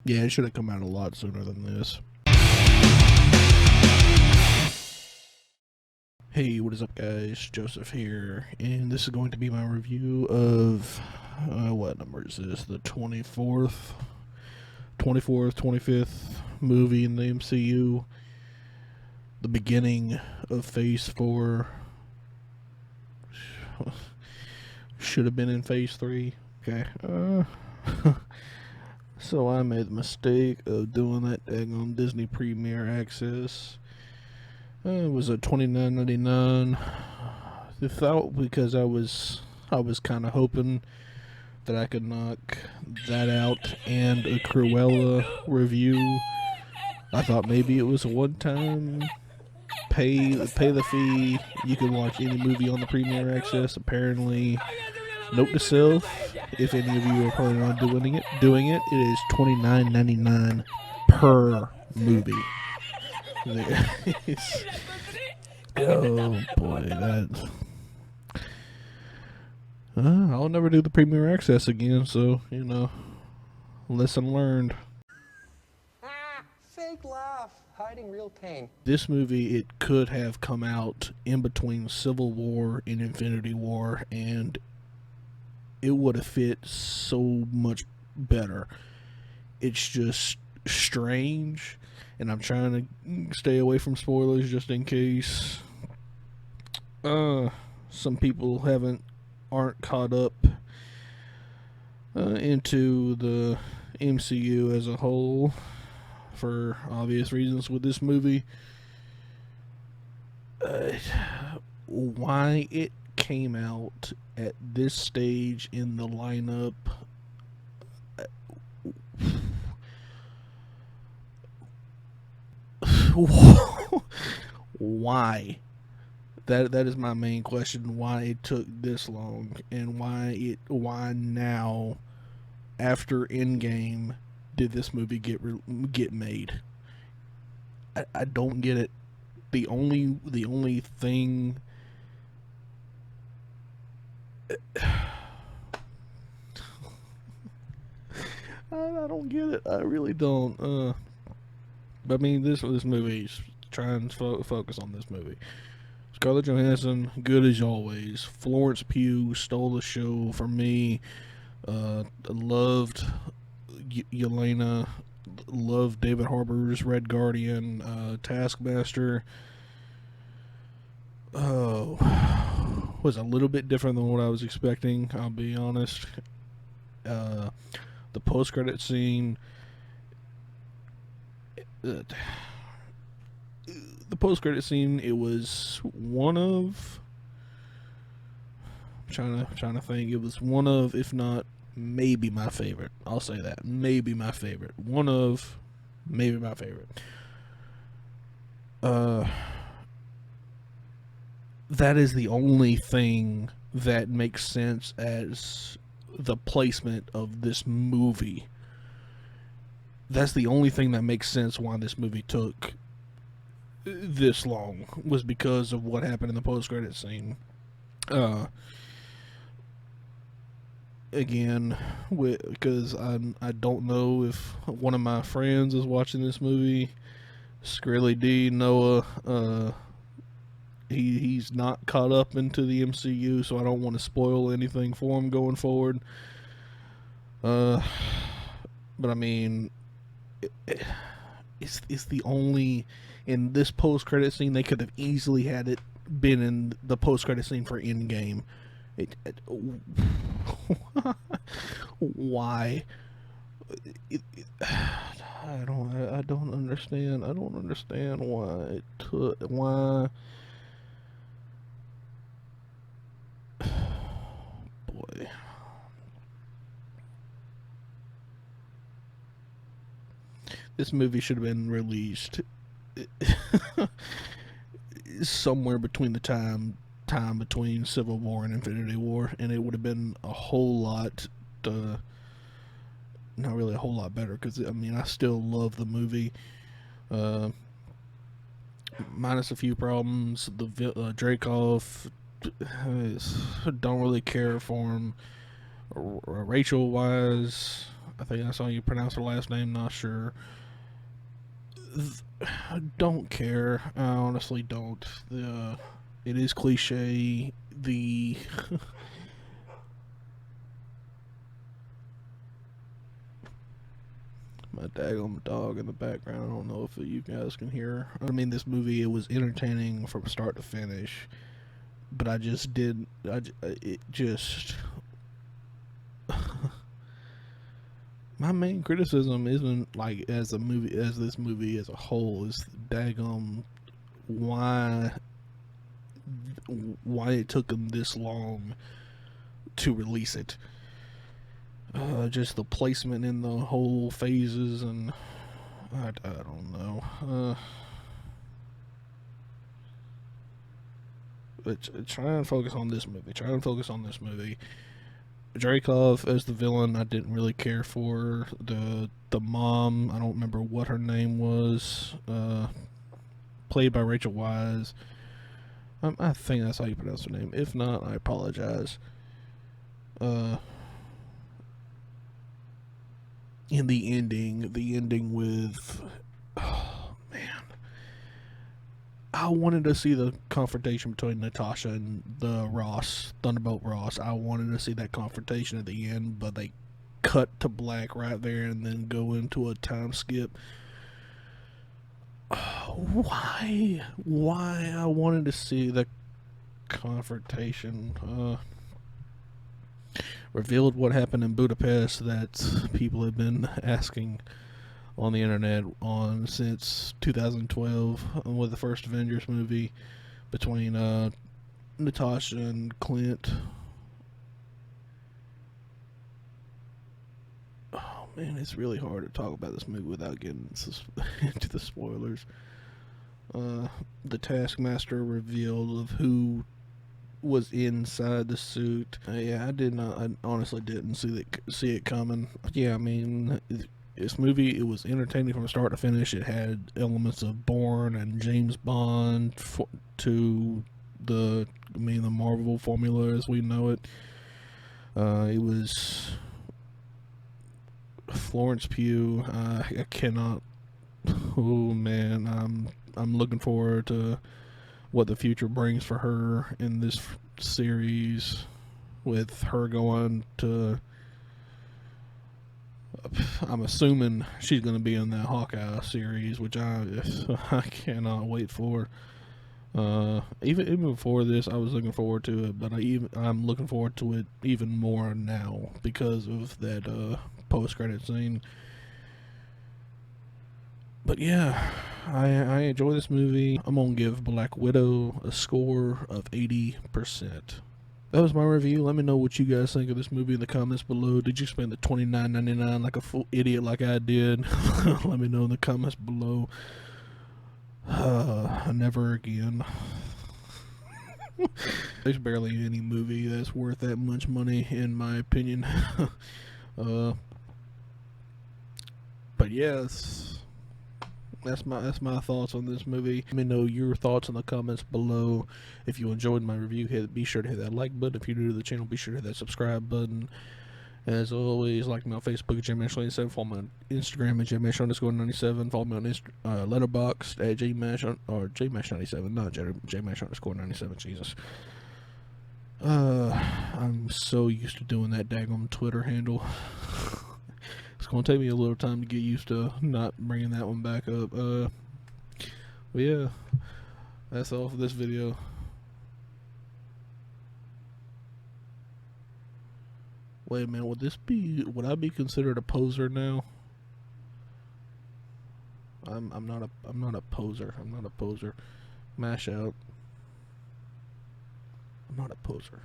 Yeah, it should have come out a lot sooner than this. Hey, what is up, guys? Joseph here, and this is going to be my review of what number is this? The 24th, 25th movie in the MCU. The beginning of Phase 4. Should have been in Phase 3. Okay. So I made the mistake of doing that on Disney Premier Access. It was a $29.99. I thought because I was kind of hoping that I could knock that out and a Cruella review. I thought maybe it was a one-time pay the fee. You can watch any movie on the Premier Access. Apparently, note to self: if any of you are planning on doing it, it is $29.99 per movie. Oh boy, that. I'll never do the Premier Access again, so, lesson learned. Fake laugh, hiding real pain. This movie, it could have come out in between Civil War and Infinity War, and it would have fit so much better. It's just strange, and I'm trying to stay away from spoilers just in case some people aren't caught up into the MCU as a whole for obvious reasons with this movie. Why it came out at this stage in the lineup, why? That is my main question. Why it took this long, and why now, after Endgame, did this movie get made? I don't get it. The only thing. I don't get it. I really don't. But I mean, this movie's trying to focus on this movie. Scarlett Johansson, good as always. Florence Pugh stole the show for me. Loved Yelena. Loved David Harbour's Red Guardian. Taskmaster. Was a little bit different than what I was expecting, I'll be honest. The post-credit scene. The post-credit scene, it was one of. I'm trying to think. It was one of, if not maybe my favorite. I'll say that. Maybe my favorite. One of, maybe my favorite. That is the only thing that makes sense as the placement of this movie. That's the only thing that makes sense why this movie took this long, was because of what happened in the post-credit scene. Again, because I don't know if one of my friends is watching this movie. Skrilly D, Noah, he's not caught up into the MCU, so I don't want to spoil anything for him going forward. But I mean, it's the only, in this post-credit scene, they could have easily had it been in the post-credit scene for Endgame. Why? I don't understand. I don't understand why it took. Why? Boy. This movie should have been released somewhere between the time between Civil War and Infinity War, and it would have been a whole lot, not really a whole lot better, because I mean, I still love the movie, minus a few problems. The Dreykov, don't really care for him. Rachel wise, I think that's how you pronounce her last name. Not sure. I don't care. I honestly don't. It is cliche. The my daggone dog in the background. I don't know if you guys can hear. I mean, this movie, it was entertaining from start to finish, but I just didn't. It just. My main criticism isn't like as a movie, as this movie as a whole, is daggone why it took them this long to release it. Just the placement in the whole phases, and I don't know. But try and focus on this movie. Dreykov as the villain, I didn't really care for. The mom, I don't remember what her name was. Played by Rachel Wise. I think that's how you pronounce her name. If not, I apologize. In the ending with, oh man, I wanted to see the confrontation between Natasha and the Thunderbolt Ross. I wanted to see that confrontation at the end, but they cut to black right there and then go into a time skip. Why I wanted to see the confrontation. Revealed what happened in Budapest that people have been asking on the internet on since 2012 with the first Avengers movie between Natasha and Clint. Oh man, it's really hard to talk about this movie without getting into the spoilers. The Taskmaster reveal of who was inside the suit. Yeah, I honestly didn't see it coming. Yeah, I mean, this movie, it was entertaining from start to finish. It had elements of Bourne and James Bond to the Marvel formula as we know it. It was Florence Pugh. I cannot. Oh man, I'm looking forward to what the future brings for her in this series, with her going to, I'm assuming she's going to be in that Hawkeye series, which I cannot wait for. Even before this, I was looking forward to it, but I'm looking forward to it even more now because of that post-credit scene. But yeah, I enjoy this movie. I'm gonna give Black Widow a score of 80%. That was my review. Let me know what you guys think of this movie in the comments below. Did you spend the $29.99 like a full idiot like I did? Let me know in the comments below. Never again. There's barely any movie that's worth that much money, in my opinion. But yes. That's my thoughts on this movie. Let me know your thoughts in the comments below. If you enjoyed my review, be sure to hit that like button. If you're new to the channel, be sure to hit that subscribe button. As always, like me on Facebook at JMash97. Follow me on Instagram at JMash_97. Follow me on Letterboxd at JMash97, not JMash_97. Jesus. I'm so used to doing that daggone Twitter handle. It's going to take me a little time to get used to not bringing that one back up. But yeah, that's all for this video. Wait a minute, would I be considered a poser now? I'm not a poser. I'm not a poser. Mash out. I'm not a poser.